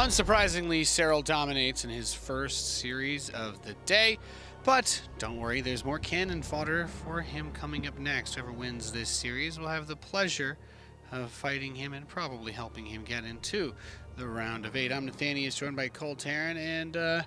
Unsurprisingly, Cyril dominates in his first series of the day, but don't worry, there's more cannon fodder for him coming up next. Whoever wins this series will have the pleasure of fighting him and probably helping him get into the round of 8. I'm Nathanius, joined by Cole Taryn, and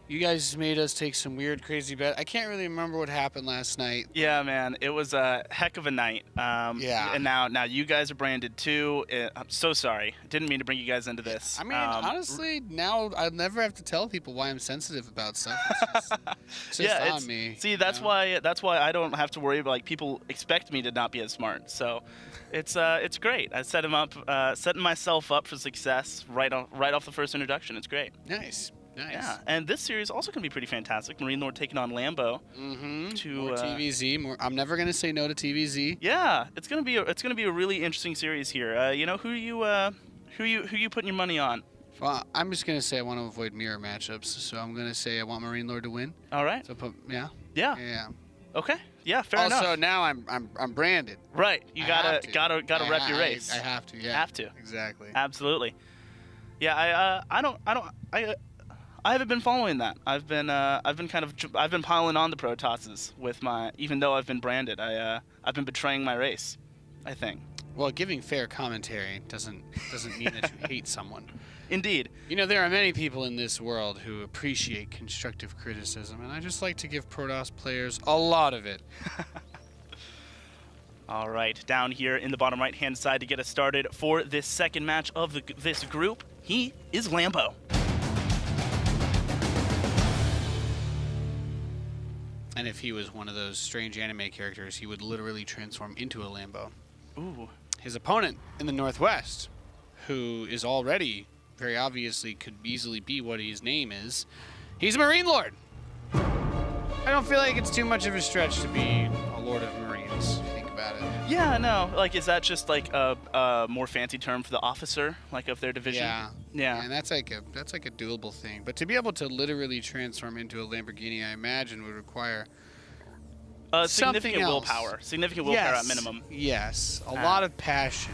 you guys made us take some weird, crazy bet. I can't really remember what happened last night. Yeah, man, it was a heck of a night. Yeah. And now you guys are branded too. I'm so sorry. Didn't mean to bring you guys into this. I mean, honestly, now I'll never have to tell people why I'm sensitive about stuff. It's just yeah, on me. See, that's why I don't have to worry about, like, people expect me to not be as smart. So it's great. I set him up, setting myself up for success right off the first introduction. It's great. Nice. Nice. Yeah, and this series also going to be pretty fantastic. MarineLord taking on Lambo. More TvZ. I'm never going to say no to TvZ. Yeah, it's going to be a really interesting series here. You know, who you putting your money on? Well, I'm just going to say I want to avoid mirror matchups, so I'm going to say I want MarineLord to win. All right. So Yeah. Okay. Yeah, fair enough. Also, now I'm branded. Right. You gotta rep your race. I have to. Yeah. Have to. Exactly. Absolutely. Yeah. I haven't been following that. I've been piling on the Protosses with even though I've been branded. I've been betraying my race, I think. Well, giving fair commentary doesn't mean that you hate someone. Indeed. You know, there are many people in this world who appreciate constructive criticism, and I just like to give Protoss players a lot of it. All right, down here in the bottom right-hand side to get us started for this second match of this group, he is Lambo. And if he was one of those strange anime characters, he would literally transform into a Lambo. Ooh. His opponent in the Northwest, who is already, very obviously, could easily be what his name is, he's a MarineLord. I don't feel like it's too much of a stretch to be a Lord of Marines, if you think about it. Yeah, no. Like, is that just like a more fancy term for the officer, like, of their division? Yeah. And that's like a doable thing. But to be able to literally transform into a Lamborghini, I imagine would require significant willpower. Significant willpower at minimum. Yes. A lot of passion,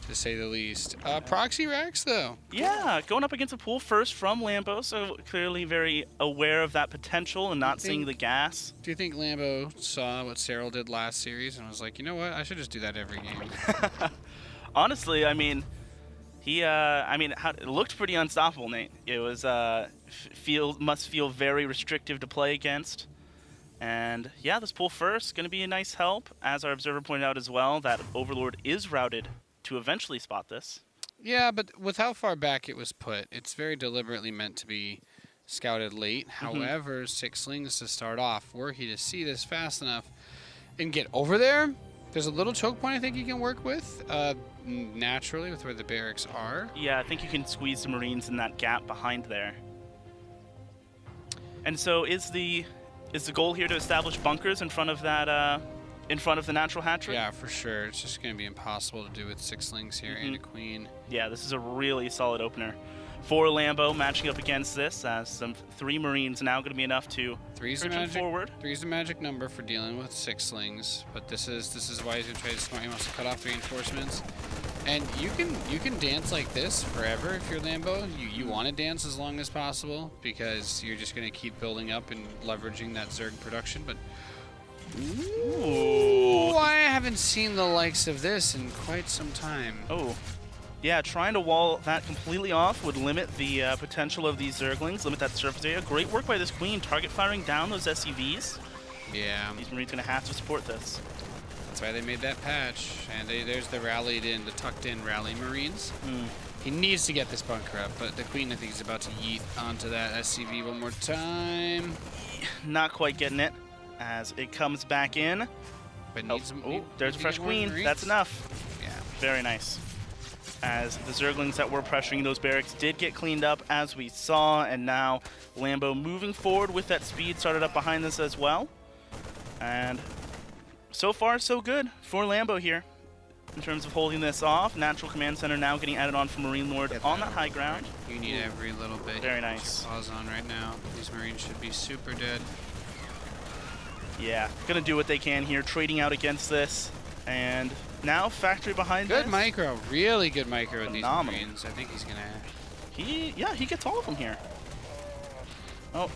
to say the least. Proxy racks, though. Yeah, going up against a pool first from Lambo, so clearly very aware of that potential and not seeing the gas. Do you think Lambo saw what Cyril did last series and was like, you know what, I should just do that every game? Honestly, I mean, it looked pretty unstoppable, Nate. It was must feel very restrictive to play against. And yeah, this pull first going to be a nice help, as our observer pointed out as well, that Overlord is routed to eventually spot this. Yeah, but with how far back it was put, it's very deliberately meant to be scouted late. However, 6 slings to start off. Were he to see this fast enough and get over there, there's a little choke point I think you can work with, naturally, with where the barracks are. Yeah, I think you can squeeze the Marines in that gap behind there. And so is the goal here to establish bunkers in front of that, in front of the natural hatchery? Yeah, for sure. It's just going to be impossible to do with 6 slings here and a queen. Yeah, this is a really solid opener for Lambo matching up against this. Some 3 Marines now going to be enough to push him forward. 3 is the magic number for dealing with 6 slings, but this is why he's going to try to smart. He wants to cut off reinforcements. And you can dance like this forever if you're Lambo. You want to dance as long as possible because you're just going to keep building up and leveraging that Zerg production. But ooh, I haven't seen the likes of this in quite some time. Oh, yeah, trying to wall that completely off would limit the potential of these Zerglings, limit that surface area. Great work by this Queen, target firing down those SCVs. Yeah. These Marines going to have to support this. That's why they made that patch. And there's the tucked in rally Marines. He needs to get this bunker up, but the Queen, I think, is about to yeet onto that SCV one more time. Not quite getting it as it comes back in. But there's a fresh Queen. Marines. That's enough. Yeah. Very nice. As the Zerglings that were pressuring those barracks did get cleaned up, as we saw, and now Lambo moving forward with that speed started up behind this as well. And so far, so good for Lambo here in terms of holding this off. Natural Command Center now getting added on for MarineLord on that high ground. You need every little bit. Very nice. Pause on right now. These Marines should be super dead. Yeah, gonna do what they can here, trading out against this. And now factory behind Good this. micro, really good micro with these Phenomenal. Marines. I think he's gonna Yeah, he gets all of them here. Oh,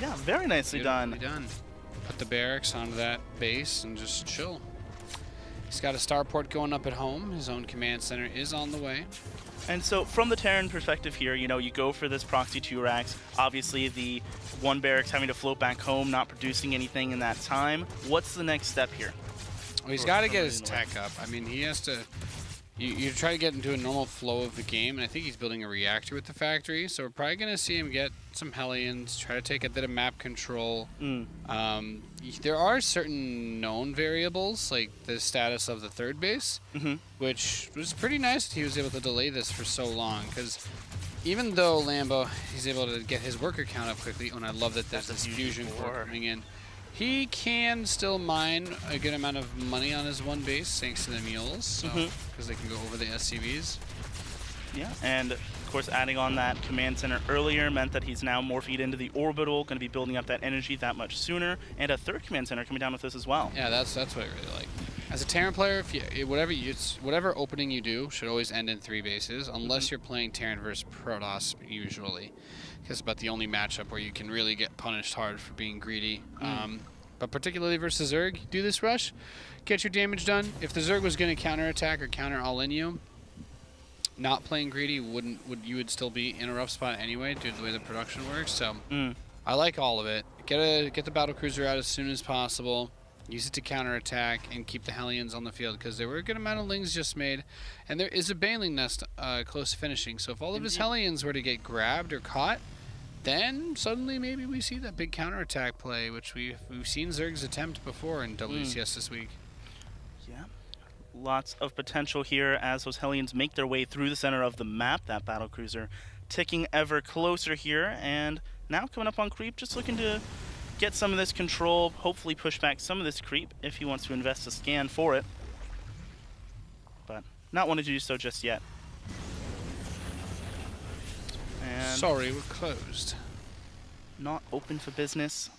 yeah, very nicely done. Put the barracks onto that base and just chill. He's got a starport going up at home. His own command center is on the way. And so from the Terran perspective here, you know, you go for this proxy 2 racks. Obviously, the one barracks having to float back home, not producing anything in that time. What's the next step here? Well, he's got to get his tech up. I mean, he has to... You try to get into a normal flow of the game, and I think he's building a reactor with the factory, so we're probably going to see him get some Hellions, try to take a bit of map control. There are certain known variables, like the status of the third base, which was pretty nice that he was able to delay this for so long, because even though Lambo, he's able to get his worker count up quickly, and I love that there's this fusion core coming in, he can still mine a good amount of money on his one base thanks to the mules, so because they can go over the SCVs. Yeah, and of course adding on that command center earlier meant that he's now morphing into the orbital, going to be building up that energy that much sooner, and a third command center coming down with this as well. Yeah, that's what I really like. As a Terran player, if whatever opening you do should always end in 3 bases, unless you're playing Terran versus Protoss usually. It's about the only matchup where you can really get punished hard for being greedy. But particularly versus Zerg, do this rush, get your damage done. If the Zerg was going to counterattack or counter all in you, not playing greedy you would still be in a rough spot anyway due to the way the production works. So I like all of it. Get the battlecruiser out as soon as possible. Use it to counterattack and keep the Hellions on the field because there were a good amount of Lings just made, and there is a Baneling nest close to finishing. So if all of his Hellions were to get grabbed or caught, then suddenly maybe we see that big counterattack play, which we've seen Zerg's attempt before in WCS this week. Yeah, lots of potential here as those Hellions make their way through the center of the map. That battlecruiser ticking ever closer here, and now coming up on creep, just looking to get some of this control, hopefully push back some of this creep if he wants to invest a scan for it. But not wanting to do so just yet. And sorry, we're closed. Not open for business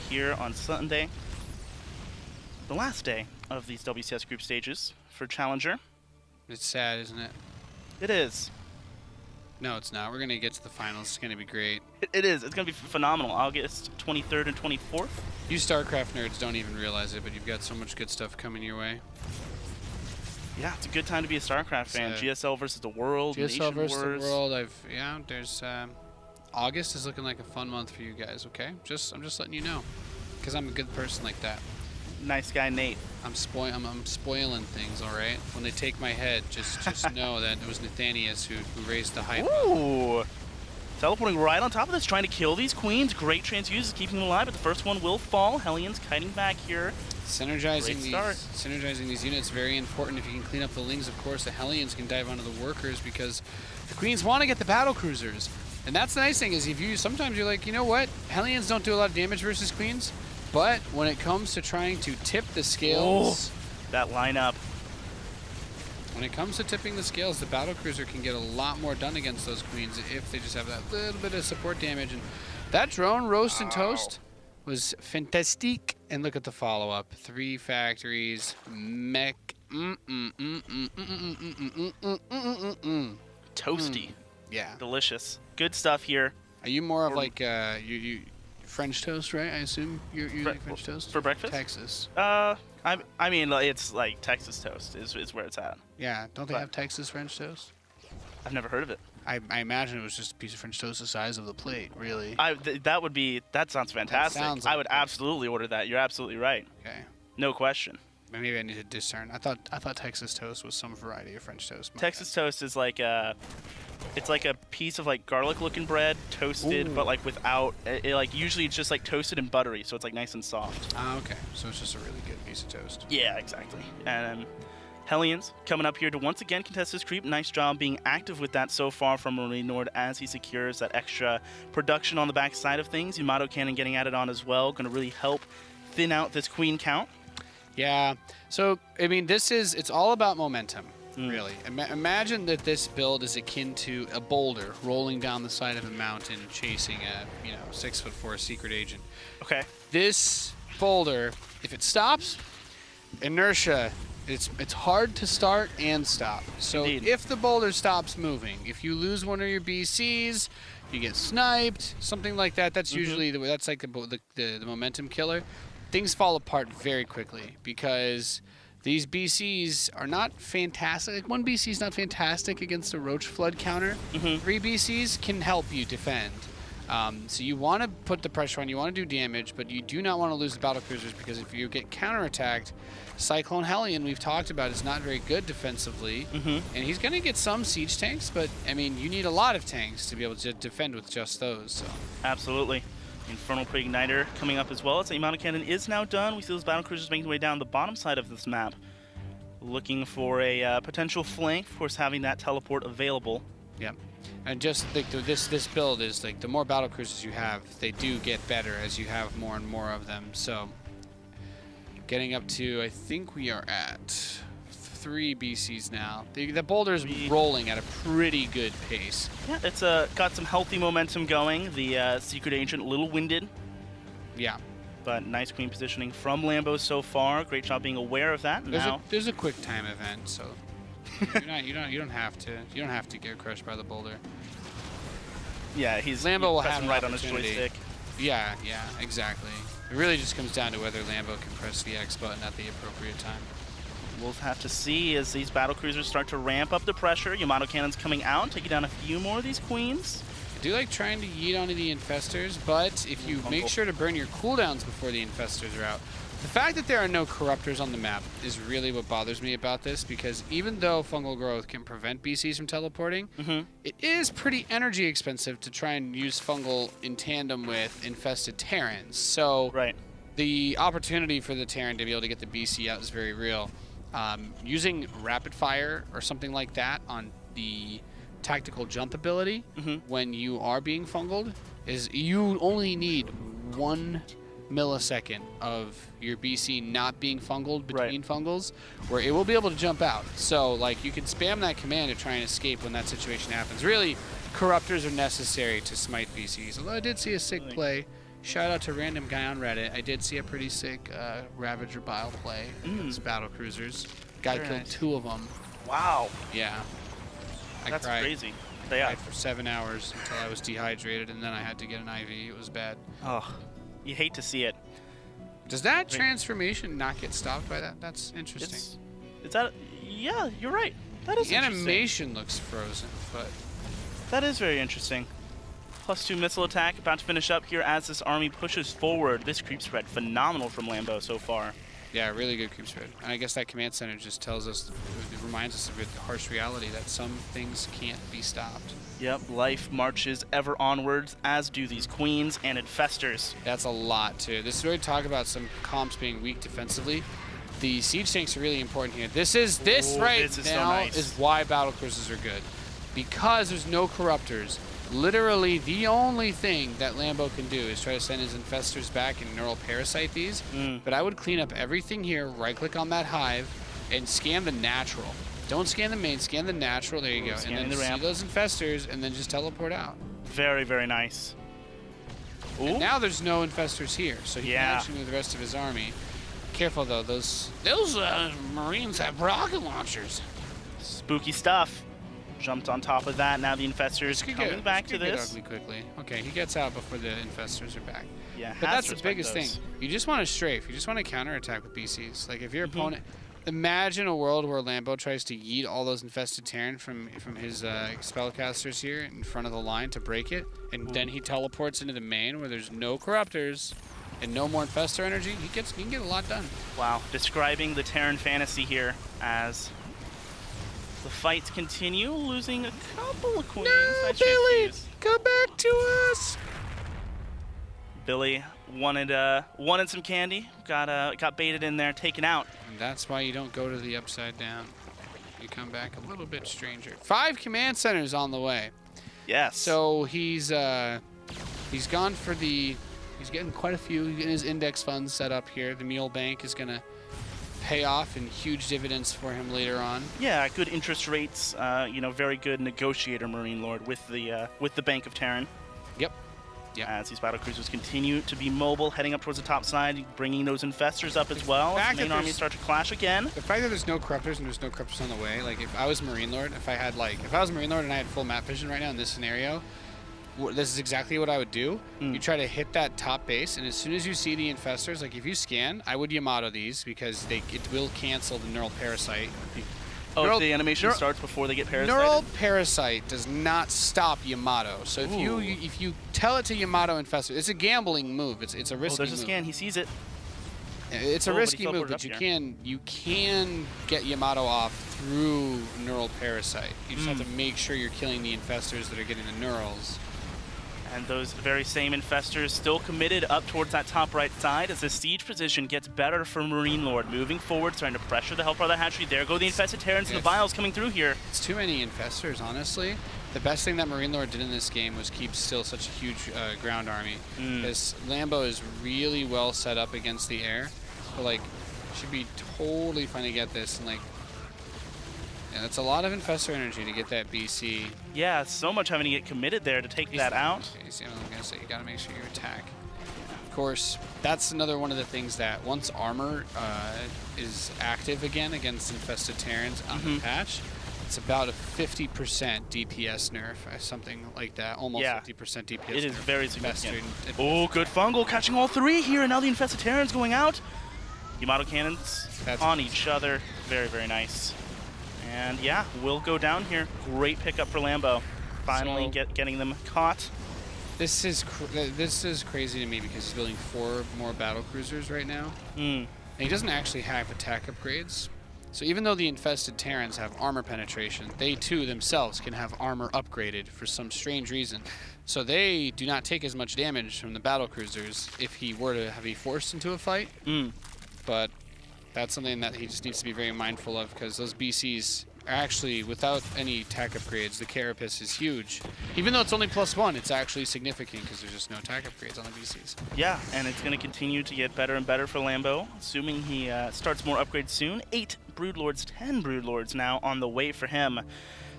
here on Sunday. The last day of these WCS group stages for Challenger. It's sad, isn't it? It is. No, it's not. We're going to get to the finals. It's going to be great. It is. It's going to be phenomenal. August 23rd and 24th. You StarCraft nerds don't even realize it, but you've got so much good stuff coming your way. Yeah, it's a good time to be a StarCraft fan. GSL versus the world. GSL versus the world. There's August is looking like a fun month for you guys. Okay, I'm just letting you know, because I'm a good person like that. Nice guy, Nate. I'm spoiling things. All right. When they take my head, just know that it was Nathanius who raised the hype. Ooh. Teleporting right on top of this, trying to kill these queens. Great transfuses, keeping them alive, but the first one will fall. Hellions kiting back here. Synergizing these units very important. If you can clean up the Lings, of course, the Hellions can dive onto the workers because the queens want to get the battle cruisers. And that's the nice thing is sometimes you're like, you know what? Hellions don't do a lot of damage versus queens, but when it comes to trying to tip the scales, that lineup. When it comes to tipping the scales, the battlecruiser can get a lot more done against those queens if they just have that little bit of support damage. And that drone roast and toast was fantastic. And look at the follow-up: 3 factories, mech, toasty, yeah, delicious, good stuff here. Are you more of like you French toast, right? I assume you're eating French toast for breakfast. Texas. I mean, it's like Texas toast is where it's at. Yeah, don't they have Texas French toast? I've never heard of it. I imagine it was just a piece of French toast the size of the plate, really. That sounds fantastic. I would absolutely order that. You're absolutely right. Okay. No question. Maybe I need to discern. I thought Texas toast was some variety of French toast. Texas toast is like it's like a piece of like garlic-looking bread toasted, but like without like usually it's just like toasted and buttery, so it's like nice and soft. Ah, okay. So it's just a really good piece of toast. Yeah, exactly. And Hellions coming up here to once again contest this creep. Nice job being active with that so far from MarineLord as he secures that extra production on the back side of things. Yamato Cannon getting added on as well, going to really help thin out this queen count. Yeah. So I mean, it's all about momentum. Really. Imagine that this build is akin to a boulder rolling down the side of a mountain chasing a 6'4" secret agent. Okay. This boulder, if it stops, inertia it's hard to start and stop. So Indeed. if the boulder stops moving, if you lose one of your BCs, you get sniped, something like that. That's usually that's like the momentum killer. Things fall apart very quickly because these BCs are not fantastic. Like, one BC is not fantastic against a roach flood counter. 3 BCs can help you defend. So you want to put the pressure on, you want to do damage, but you do not want to lose the battlecruisers because if you get counterattacked, Cyclone Hellion, we've talked about, is not very good defensively. And he's going to get some siege tanks, but I mean, you need a lot of tanks to be able to defend with just those. So. Absolutely. Infernal Pre-Igniter coming up as well. Its Yamato Cannon is now done. We see those battlecruisers making their way down the bottom side of this map, looking for a potential flank. Of course, having that teleport available. Yep. And just like this build is like the more battlecruisers you have, they do get better as you have more and more of them. So getting up to, I think we are at 3 BCs now. The boulder's rolling at a pretty good pace. Yeah, it's got some healthy momentum going. The Secret Agent a little winded. Yeah. But nice queen positioning from Lambo so far. Great job being aware of that. There's a quick time event, so you don't have to get crushed by the boulder. Yeah, Lambo will have right on his joystick. Yeah, exactly. It really just comes down to whether Lambo can press the X button at the appropriate time. We'll have to see as these battlecruisers start to ramp up the pressure. Yamato Cannon's coming out, taking down a few more of these queens. I do like trying to yeet onto the infestors, but if you make sure to burn your cooldowns before the infestors are out. The fact that there are no corruptors on the map is really what bothers me about this, because even though fungal growth can prevent BCs from teleporting, it is pretty energy expensive to try and use fungal in tandem with infested Terrans. So the opportunity for the Terran to be able to get the BC out is very real. Using rapid fire or something like that on the tactical jump ability when you are being fungled is you only need 1 millisecond of your BC not being fungled between fungals, where it will be able to jump out. So like you can spam that command to try and escape when that situation happens. Really, corruptors are necessary to smite BCs. Although I did see a sick play. Shout out to random guy on Reddit. I did see a pretty sick Ravager Bile play against battlecruisers. Guy killed 2 of them. Wow. Yeah. That's crazy. I cried for 7 hours until I was dehydrated, and then I had to get an IV. It was bad. Oh, you hate to see it. Does that transformation not get stopped by that? That's interesting. Yeah, you're right. That is the animation looks frozen, but that is very interesting. +2 missile attack about to finish up here as this army pushes forward. This creep spread phenomenal from Lambo so far. Yeah, really good creep spread. And I guess that command center just tells us, it reminds us of the harsh reality that some things can't be stopped. Yep, life marches ever onwards, as do these queens and infestors. That's a lot too. This is where we talk about some comps being weak defensively. The siege tanks are really important here. This is why battlecruisers are good. Because there's no corruptors. Literally, the only thing that Lambo can do is try to send his infestors back and neural parasite these. But I would clean up everything here, right-click on that hive, and scan the natural. Don't scan the main, scan the natural. There you go. And then see those infestors, and then just teleport out. Very, very nice. And now there's no infestors here, so he can actually move the rest of his army. Careful, though. Those Marines have rocket launchers. Spooky stuff. Jumped on top of that. Now the infestors coming back to this. Ugly quickly. Okay, he gets out before the infestors are back. Yeah, but that's the biggest thing. You just want to strafe. You just want to counterattack with BCs. Like if your opponent, imagine a world where Lambo tries to yeet all those infested Terran from his spellcasters here in front of the line to break it, and then he teleports into the main where there's no corruptors and no more infestor energy. He can get a lot done. Wow, describing the Terran fantasy here as the fights continue, losing a couple of queens. No, Billy, come back to us. Billy wanted some candy, got baited in there, taken out. And that's why you don't go to the upside down. You come back a little bit stranger. 5 command centers on the way. Yes. So he's gone for the. He's getting quite a few. He's getting his index funds set up here. The Mule Bank is gonna pay off in huge dividends for him later on. Yeah, good interest rates. Very good negotiator, MarineLord, with the Bank of Terran. Yep. Yep. As these battlecruisers continue to be mobile, heading up towards the top side, bringing those infestors up as well. As the main armies start to clash again. The fact that there's no corruptors and there's no corruptors on the way, like if I was MarineLord, if I was MarineLord and I had full map vision right now in this scenario, this is exactly what I would do. You try to hit that top base, and as soon as you see the infestors, like if you scan, I would Yamato these because it will cancel the neural parasite. Oh, the animation starts before they get parasited? Neural parasite does not stop Yamato. So if you tell it to Yamato infestor, it's a gambling move. It's a risky move. Oh, there's a scan. He sees it. It's a risky move, but you can get Yamato off through neural parasite. You just have to make sure you're killing the infestors that are getting the neurals. And those very same infestors still committed up towards that top right side as the siege position gets better for MarineLord. Moving forward, trying to pressure the hell part of the hatchery. There go the infested Terrans and the Vials coming through here. It's too many infestors, honestly. The best thing that MarineLord did in this game was keep still such a huge ground army. This Lambo is really well set up against the air. But, like, should be totally fine to get this. And, like, yeah, that's a lot of infestor energy to get that BC. Yeah, so much having to get committed there to take that out. I'm gonna say you gotta make sure you attack. Of course, that's another one of the things that once armor is active again against infested Terrans on the patch, it's about a 50% DPS nerf, something like that. Almost 50% DPS nerf. It is very significant. Oh, good fungal, catching all three here, and now the infested Terrans going out. Yamato cannons on each other. Very, very nice. And yeah, will go down here. Great pickup for Lambo. Finally getting them caught. This is crazy to me because he's building 4 more battlecruisers right now. And he doesn't actually have attack upgrades. So even though the infested Terrans have armor penetration, they too themselves can have armor upgraded for some strange reason. So they do not take as much damage from the battlecruisers if he were to be forced into a fight. But that's something that he just needs to be very mindful of because those BCs are actually, without any attack upgrades, the carapace is huge. Even though it's only +1, it's actually significant because there's just no attack upgrades on the BCs. Yeah, and it's going to continue to get better and better for Lambo, assuming he starts more upgrades soon. 8 Broodlords, 10 Broodlords now on the way for him.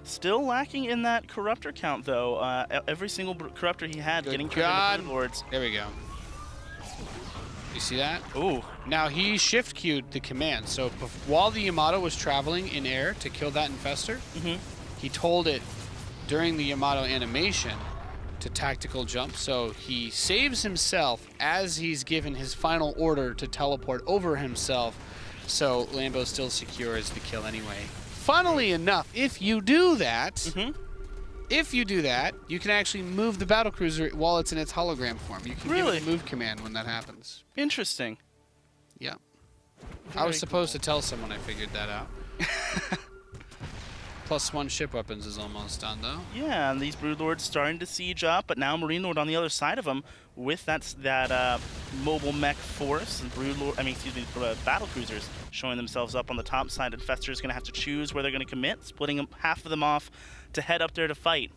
Still lacking in that Corruptor count, though. Every single Corruptor he had getting turned into Broodlords. There we go. You see that? Ooh. Now he shift queued the command. So while the Yamato was traveling in air to kill that infestor, he told it during the Yamato animation to tactical jump. So he saves himself as he's given his final order to teleport over himself. So Lambo still secures the kill anyway. Funnily enough, if you do that, you can actually move the battlecruiser while it's in its hologram form. You can give it a move command when that happens. Interesting. Yeah. I was supposed to tell someone I figured that out. +1 ship weapons is almost done, though. Yeah, and these Broodlords starting to siege up, but now MarineLord on the other side of them with that mobile mech force. And battlecruisers showing themselves up on the top side. Infestor's going to have to choose where they're going to commit, splitting half of them off to head up there to fight.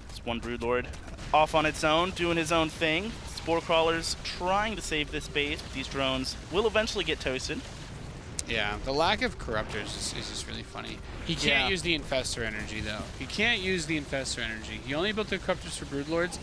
It's one Broodlord off on its own, doing his own thing. Spore crawlers trying to save this base, but these drones will eventually get toasted. Yeah, the lack of corruptors is just really funny. He can't use the infestor energy, though. He can't use the infestor energy. He only built the corruptors for Broodlords.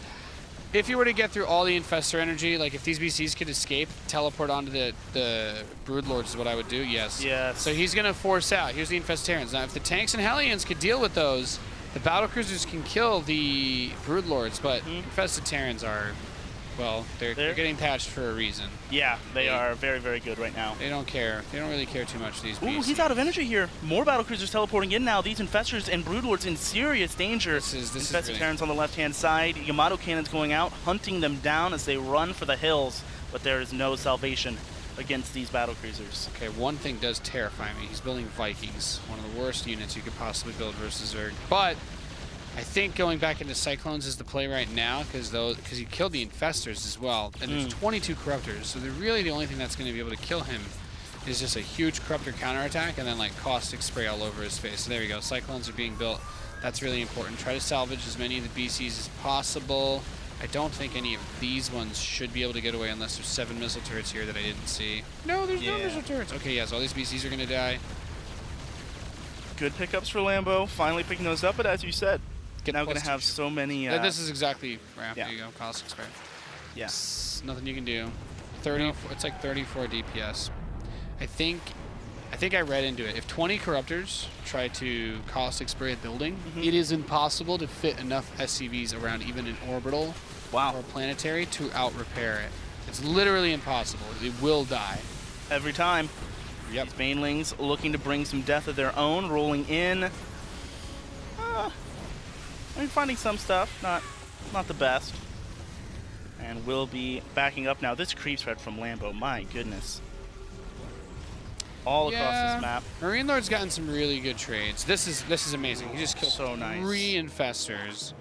If you were to get through all the infestor energy, like if these BCs could escape, teleport onto the Broodlords is what I would do, yes. So he's going to force out. Here's the Infestarans. Now, if the tanks and Hellions could deal with those, the battlecruisers can kill the Broodlords, but infested Terrans are, well, they're getting patched for a reason. Yeah, they are very, very good right now. They don't care. They don't really care too much, these BCs. Ooh, he's out of energy here. More battlecruisers teleporting in now. These Infestors and Broodlords in serious danger. This Infested really Terrans on the left-hand side. Yamato cannons going out, hunting them down as they run for the hills. But there is no salvation against these battlecruisers. Okay, one thing does terrify me. He's building Vikings, one of the worst units you could possibly build versus Zerg. But I think going back into Cyclones is the play right now because he killed the Infestors as well. And there's 22 Corruptors, so they're really the only thing that's going to be able to kill him is just a huge Corruptor counterattack and then like caustic spray all over his face. So there we go. Cyclones are being built. That's really important. Try to salvage as many of the BCs as possible. I don't think any of these ones should be able to get away unless there's 7 missile turrets here that I didn't see. No, there's no missile turrets. Okay, yes, all these BCs are going to die. Good pickups for Lambo, finally picking those up, but as you said, now going to have so many... this is exactly ramp. Yeah. There you go, caustic spray. Yes. Nothing you can do. 30. It's like 34 DPS. I think I read into it. If 20 corruptors try to caustic spray a building, it is impossible to fit enough SCVs around even an orbital or planetary to out-repair it. It's literally impossible. It will die. Every time. Yep. These banelings looking to bring some death of their own, rolling in. Finding some stuff, not the best. And will be backing up now. This creep thread from Lambo, my goodness. All across this map. MarineLord's gotten some really good trades. This is amazing. He just killed so nice. 3 infestors.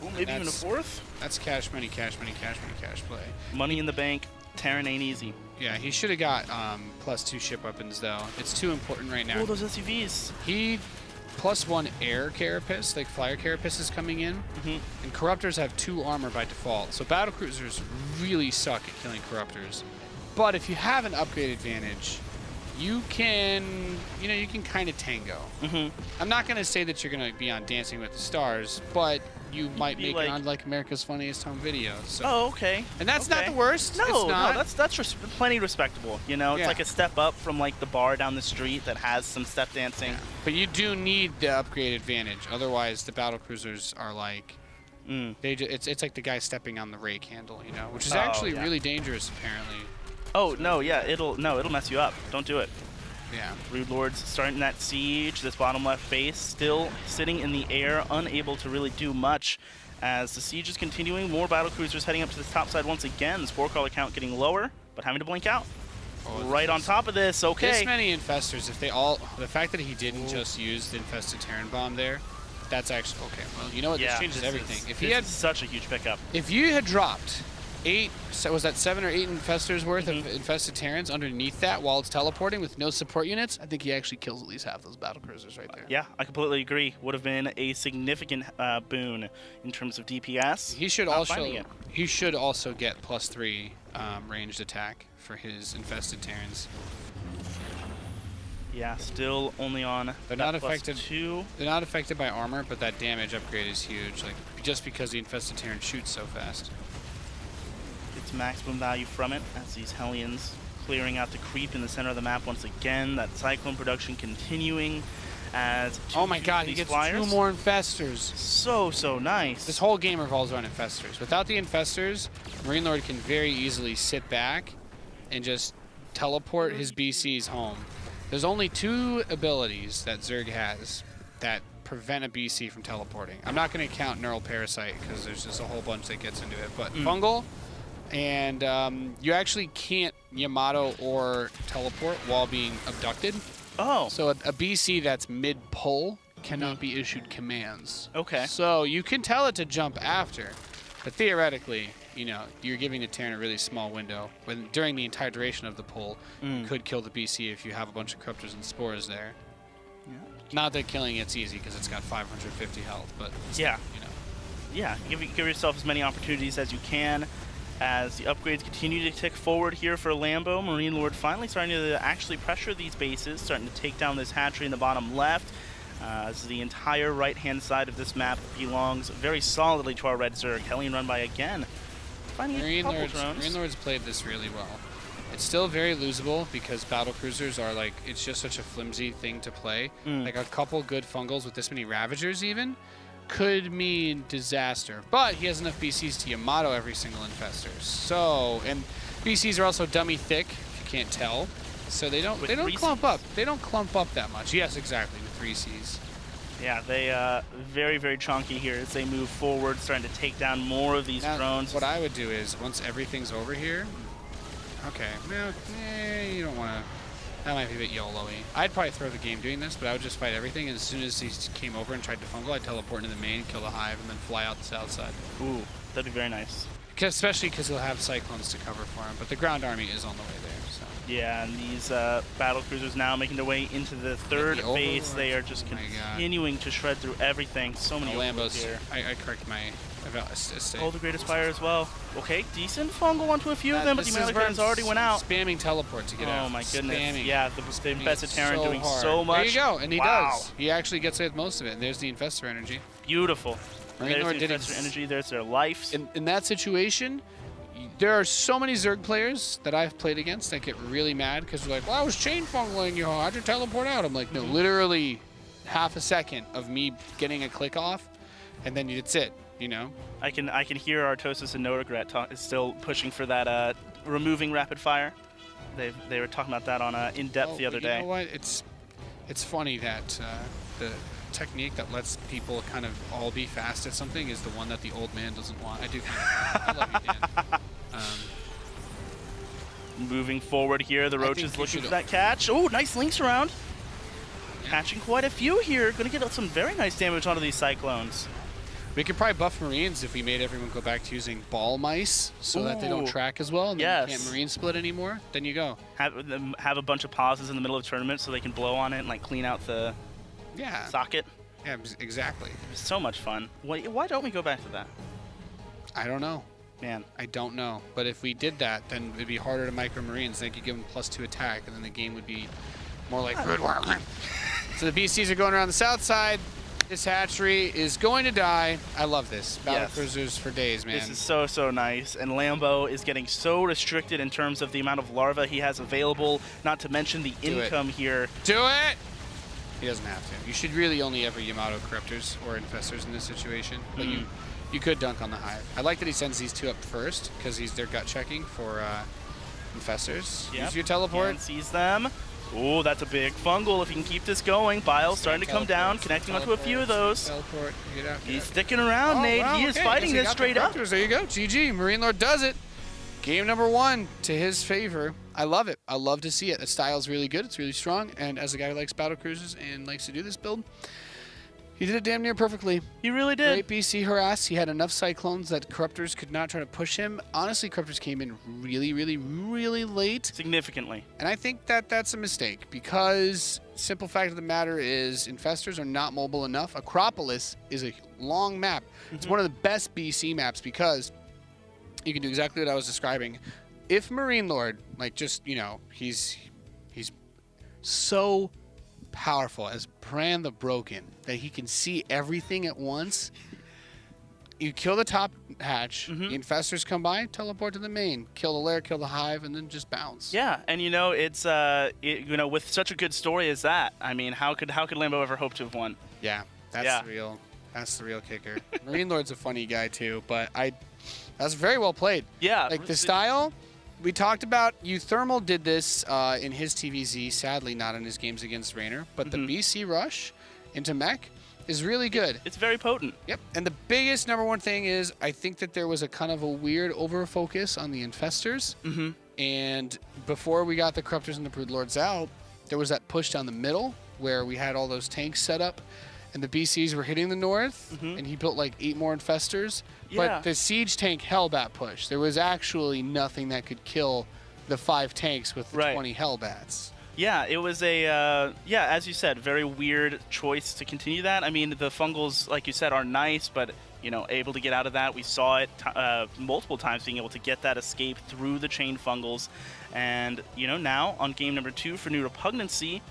Ooh, maybe even a 4th? That's cash money, cash money, cash money, cash play. Money in the bank. Terran ain't easy. Yeah, he should have got +2 ship weapons though. It's too important right now. Oh, those SUVs. He +1 air carapace, like flyer carapace is coming in, and corruptors have 2 armor by default. So battlecruisers really suck at killing corruptors. But if you have an upgrade advantage, you can kind of tango. I'm not gonna say that you're gonna be on Dancing with the Stars, but you might make it on like America's Funniest Home Videos. So. Oh, okay. And that's not the worst. No, it's not. no, that's plenty respectable. You know, it's like a step up from like the bar down the street that has some step dancing. Yeah. But you do need the upgrade advantage. Otherwise, the battlecruisers are like, it's like the guy stepping on the rake handle, you know, which is actually really dangerous apparently. Oh no, yeah, it'll mess you up. Don't do it. Yeah. Brood Lords starting that siege. This bottom left base still sitting in the air, unable to really do much. As the siege is continuing, more battlecruisers heading up to the top side once again. The spore crawler count getting lower, but having to blink out. Right on top of this, okay. This many infestors, if they all, the fact that he didn't just use the infested Terran bomb there, that's actually, okay, well, you know what, this changes everything. If he had such a huge pickup. If you had dropped 8, so was that 7 or 8 infestors worth of infested Terrans underneath that while it's teleporting with no support units, I think he actually kills at least half those battlecruisers right there. Yeah, I completely agree. Would have been a significant boon in terms of DPS. He should also get +3 ranged attack for his infested Terrans. Yeah, still only on. They're not affected. +2. They're not affected by armor, but that damage upgrade is huge. Like just because the infested Terran shoots so fast. Gets maximum value from it as these Hellions clearing out the creep in the center of the map once again. That Cyclone production continuing as. Oh my God, he gets flyers. 2 more infestors. So nice. This whole game revolves around infestors. Without the infestors, MarineLord can very easily sit back and just teleport his BCs home. There's only 2 abilities that Zerg has that prevent a BC from teleporting. I'm not going to count Neural Parasite because there's just a whole bunch that gets into it. But Fungal, and you actually can't Yamato or teleport while being abducted. Oh. So a BC that's mid-pull cannot be issued commands. Okay. So you can tell it to jump after, but theoretically, you know, you're giving the Terran a really small window. When during the entire duration of the pull, you could kill the BC if you have a bunch of corruptors and spores there. Yeah. Not that killing it's easy because it's got 550 health, but yeah, you know. Yeah, give yourself as many opportunities as you can. As the upgrades continue to tick forward here for Lambo, MarineLord finally starting to actually pressure these bases, starting to take down this hatchery in the bottom left. As the entire right-hand side of this map belongs very solidly to our red Zerg. Hellion run by again. Finding a couple drones. MarineLord's played this really well. It's still very losable because battlecruisers are like, it's just such a flimsy thing to play. Like a couple good fungals with this many Ravagers even could mean disaster. But he has enough BCs to Yamato every single infestor. So, and BCs are also dummy thick, if you can't tell. So they don't clump up. They don't clump up that much. Yes, exactly, with 3 Cs. Yeah, they very, very chunky here as they move forward, starting to take down more of these drones. What I would do is, once everything's over here, okay, well, you don't want to, that might be a bit YOLO-y. I'd probably throw the game doing this, but I would just fight everything, and as soon as he came over and tried to fungal, I'd teleport into the main, kill the hive, and then fly out the south side. Ooh, that'd be very nice. Especially because he'll have cyclones to cover for him, but the ground army is on the way there, so. Yeah, and these battlecruisers now making their way into the third base. They are just continuing to shred through everything. So many Lambos here. I correct my estate. Oh, the Greatest Fire as well. Okay, decent fungal onto a few of them, but the Americans already went out. Spamming teleport to get out. Oh my goodness. Spamming. Yeah, the infested Terran doing so much. There you go, and he does. He actually gets away with most of it, and there's the infestor energy. Beautiful. MarineLord did their energy. There's their lives. in that situation. There are so many Zerg players that I've played against that get really mad because they're like, well, I was chain funneling you. How'd you teleport out? I'm like, no, literally half a second of me getting a click off, and then it's it, you know? I can hear Artosis and No Regret is still pushing for that removing rapid fire. They were talking about that on In Depth the other day. You know what? It's funny that the technique that lets people kind of all be fast at something is the one that the old man doesn't want. I do kind of I love you, Dan. Moving forward here, the Roach is looking for that catch. Oh, nice links around. Yeah. Catching quite a few here. Going to get some very nice damage onto these Cyclones. We could probably buff Marines if we made everyone go back to using ball mice so that they don't track as well and then you can't Marine split anymore. Then you go. Have them have a bunch of pauses in the middle of the tournament so they can blow on it and like clean out the socket. Yeah, exactly. It's so much fun. Why don't we go back to that? I don't know. Man, I don't know. But if we did that, then it'd be harder to micro Marines. They could give them +2 attack, and then the game would be more like Good War. So the BCs are going around the south side. This hatchery is going to die. I love this. Battlecruisers for days, man. This is so nice. And Lambo is getting so restricted in terms of the amount of larvae he has available, not to mention the income here. Do it! He doesn't have to. You should really only ever Yamato Corruptors or Infestors in this situation. But you could dunk on the Hive. I like that he sends these two up first because they're gut checking for Infestors. Yep. Use your teleport. And sees them. Oh, that's a big fungal if he can keep this going. Bile's starting to come down, connecting onto a few of those. Teleport. Get out. He's sticking around, Nate. Wow, he is fighting this straight up. There you go. GG. MarineLord does it. Game number 1 to his favor. I love it. I love to see it. The style's really good. It's really strong. And as a guy who likes battlecruisers and likes to do this build, he did it damn near perfectly. He really did. Great BC harass. He had enough Cyclones that Corruptors could not try to push him. Honestly, Corruptors came in really late. Significantly. And I think that that's a mistake because simple fact of the matter is Infestors are not mobile enough. Acropolis is a long map. It's one of the best BC maps because you can do exactly what I was describing. If MarineLord, like just, you know, he's so powerful as Bran the Broken that he can see everything at once. You kill the top hatch, the Infestors come by, teleport to the main, kill the lair, kill the Hive, and then just bounce. Yeah, and you know it's you know, with such a good story as that, I mean, how could Lambo ever hope to have won? Yeah, that's the real kicker. MarineLord's a funny guy too, but that's very well played. Yeah, like the style. We talked about Euthermal did this in his TvZ, sadly not in his games against Raynor, but the BC rush into mech is really good. It's very potent. Yep, and the biggest number one thing is I think that there was a kind of a weird over-focus on the Infestors, and before we got the Corruptors and the Broodlords out, there was that push down the middle where we had all those tanks set up, and the BCs were hitting the north, and he built like 8 more Infestors. Yeah. But the siege tank held that push. There was actually nothing that could kill the 5 tanks with the 20 Hellbats. Yeah, it was a, as you said, very weird choice to continue that. I mean, the fungals, like you said, are nice, but, you know, able to get out of that. We saw it multiple times being able to get that escape through the chain fungals. And, you know, now on game number 2 for New Repugnancy,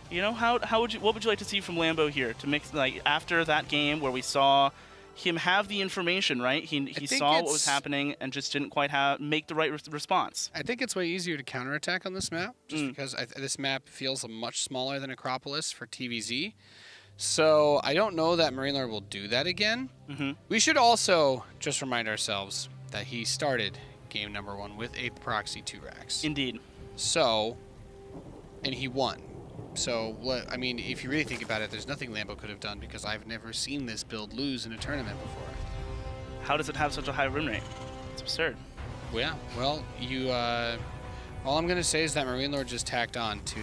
you know, what would you like to see from Lambo here to mix, like, after that game where we saw him have the information, right? He saw what was happening and just didn't quite make the right response. I think it's way easier to counterattack on this map, just because this map feels much smaller than Acropolis for TvZ. So I don't know that MarineLord will do that again. We should also just remind ourselves that he started game number 1 with a proxy 2 racks. Indeed. So, and he won. So, I mean, if you really think about it, there's nothing Lambo could have done because I've never seen this build lose in a tournament before. How does it have such a high win rate? It's absurd. Well, yeah. Well, all I'm going to say is that MarineLord just tacked on to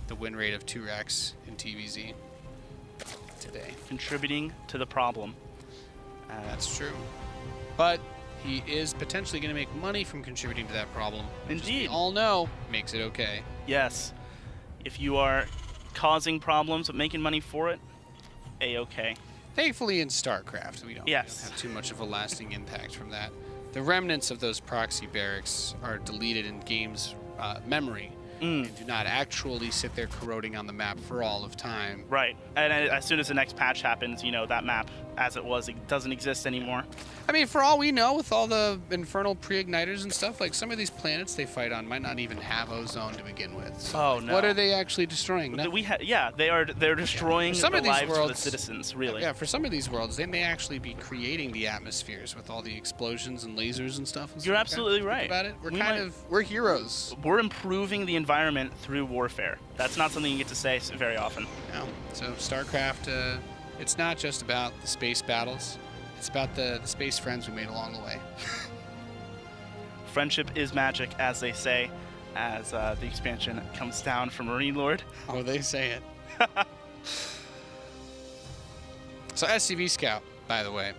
the win rate of 2 racks in TvZ today. Contributing to the problem. That's true. But he is potentially going to make money from contributing to that problem. Indeed. We all know makes it okay. Yes. If you are causing problems but making money for it, A-okay. Thankfully in StarCraft, we don't Yes. have too much of a lasting impact from that. The remnants of those proxy barracks are deleted in game's memory. and do not actually sit there corroding on the map for all of time. Right. And as soon as the next patch happens, you know, that map, as it was, it doesn't exist anymore. I mean, for all we know, with all the infernal pre-igniters and stuff, like some of these planets they fight on might not even have ozone to begin with. So, oh, no. What are they actually destroying? Yeah, they're destroying some the of these lives worlds, of the citizens, really. Yeah, for some of these worlds, they may actually be creating the atmospheres with all the explosions and lasers and stuff. And You're absolutely Think right. about it. We're heroes. We're improving the environment through warfare. That's not something you get to say very often. No. So StarCraft, it's not just about the space battles. It's about the space friends we made along the way. Friendship is magic, as they say, as the expansion comes down from MarineLord. Oh, they say it. So SCV Scout, by the way,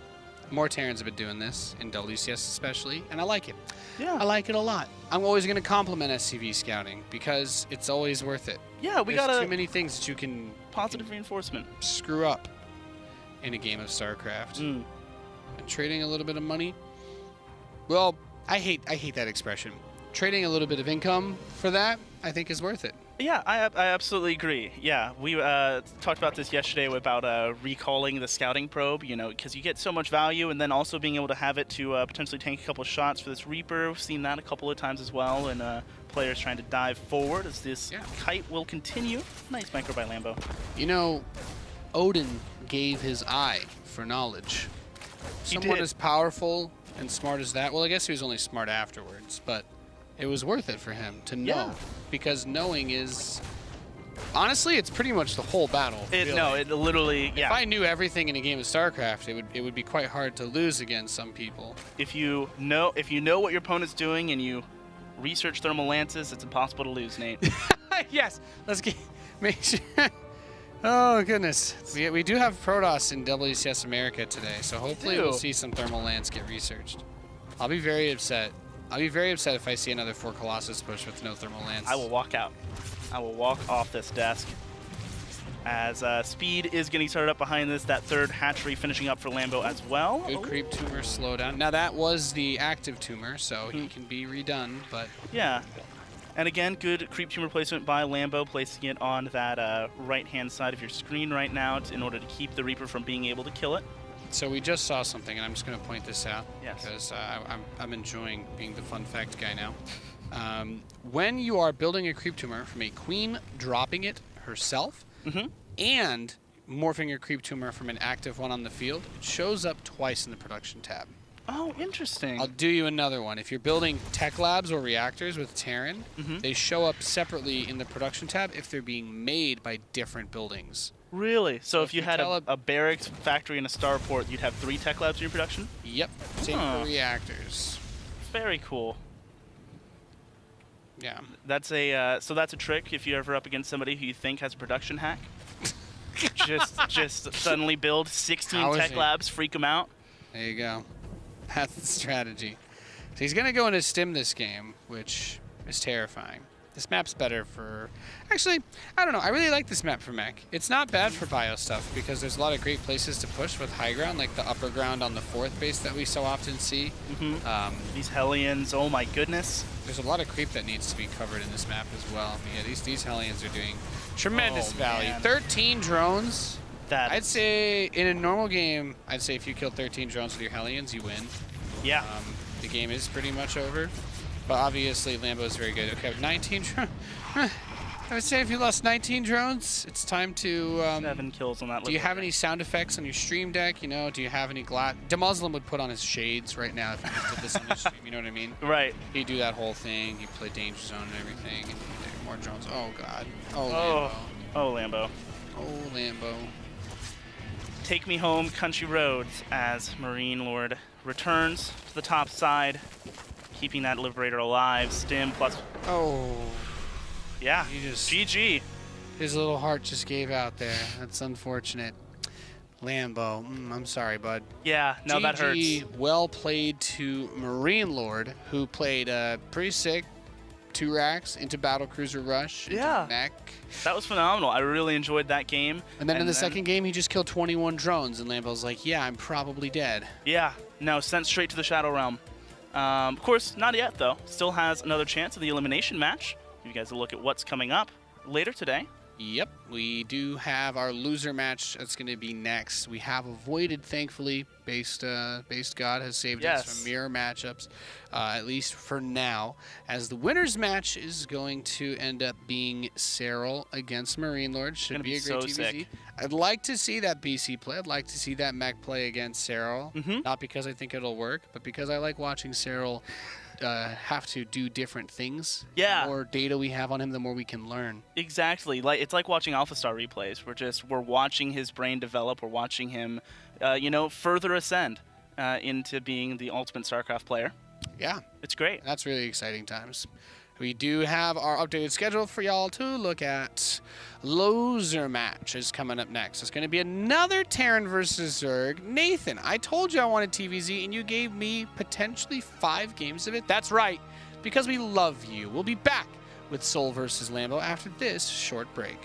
more Terrans have been doing this, in WCS especially, and I like it. Yeah. I like it a lot. I'm always going to compliment SCV Scouting because it's always worth it. Yeah, There's too many things that you can positive reinforcement screw up in a game of StarCraft. And trading a little bit of money, well, I hate that expression. Trading a little bit of income for that, I think, is worth it. Yeah, I absolutely agree. Yeah, we talked about this yesterday about recalling the scouting probe, you know, because you get so much value, and then also being able to have it to potentially tank a couple of shots for this Reaper. We've seen that a couple of times as well, and players trying to dive forward as this kite will continue. Nice micro by Lambo. You know, Odin gave his eye for knowledge. Someone as powerful and smart as that, well, I guess he was only smart afterwards, but it was worth it for him to know, because knowing is, honestly, it's pretty much the whole battle. No, it literally, If I knew everything in a game of StarCraft, it would be quite hard to lose against some people. If you know what your opponent's doing and you research thermal lances, it's impossible to lose, Nate. Yes, make sure. Oh, goodness. We do have Protoss in WCS America today, so hopefully we'll see some thermal lance get researched. I'll be very upset. I'll be very upset if I see another 4 Colossus push with no thermal lance. I will walk out. I will walk off this desk. As speed is getting started up behind this, that third hatchery finishing up for Lambo as well. Good creep tumor slowdown. Now that was the active tumor, so he can be redone, but... Yeah. And again, good creep tumor placement by Lambo, placing it on that right-hand side of your screen right now in order to keep the Reaper from being able to kill it. So we just saw something, and I'm just going to point this out. Yes. Because I'm enjoying being the fun fact guy now. When you are building a creep tumor from a queen dropping it herself, and morphing your creep tumor from an active one on the field, it shows up twice in the production tab. Oh, interesting. I'll do you another one. If you're building tech labs or reactors with Terran, they show up separately in the production tab if they're being made by different buildings. Really? So if you had a barracks, factory, and a starport, you'd have 3 tech labs in your production? Yep. Same for reactors. Very cool. Yeah. That's a so that's a trick if you're ever up against somebody who you think has a production hack. just suddenly build 16 tech labs, freak them out. There you go. That's the strategy. So he's going to go into stim this game, which is terrifying. This map's better for... Actually, I don't know. I really like this map for mech. It's not bad for bio stuff because there's a lot of great places to push with high ground, like the upper ground on the 4th base that we so often see. These Hellions, oh my goodness. There's a lot of creep that needs to be covered in this map as well. But yeah, these Hellions are doing tremendous value. Man. 13 drones. That I'd say in a normal game, I'd say if you kill 13 drones with your Hellions, you win. Yeah. The game is pretty much over. But obviously, Lambo is very good. Okay, 19 drones. I would say if you lost 19 drones, it's time to... 7 kills on that. Do you have any sound effects on your stream deck? You know, do you have any glass? DeMuslim would put on his shades right now if he just did this on his stream. You know what I mean? Right. He'd do that whole thing. He'd play Danger Zone and everything. And he'd more drones. Oh, God. Oh, Lambo. Oh, Lambo. Oh, Lambo. Take me home, country roads, as MarineLord returns to the top side, keeping that Liberator alive. Stim plus... Oh. Yeah, He just... GG. His little heart just gave out there. That's unfortunate. Lambo, I'm sorry, bud. Yeah, no, that hurts. GG, well played to MarineLord, who played pretty sick 2 racks into battlecruiser rush, into mech. That was phenomenal. I really enjoyed that game. And then in the second game, he just killed 21 drones, and Lambo's like, yeah, I'm probably dead. Yeah, no, sent straight to the Shadow Realm. Of course, not yet, though. Still has another chance of the elimination match Give you guys a look at what's coming up later today. Yep, we do have our loser match that's going to be next. We have avoided, thankfully, Based God has saved us from mirror matchups, at least for now, as the winner's match is going to end up being Cyril against MarineLord. Should be a great TvZ. Sick. I'd like to see that BC play. I'd like to see that mech play against Cyril. Not because I think it'll work, but because I like watching Cyril have to do different things. Yeah. The more data we have on him, the more we can learn. Exactly. Like it's like watching Alpha Star replays. We're watching his brain develop. We're watching him, further ascend into being the ultimate StarCraft player. Yeah. It's great. That's really exciting times. We do have our updated schedule for y'all to look at. Loser match is coming up next. It's going to be another Terran versus Zerg. Nathan, I told you I wanted TvZ, and you gave me potentially 5 games of it. That's right, because we love you. We'll be back with Soul versus Lambo after this short break.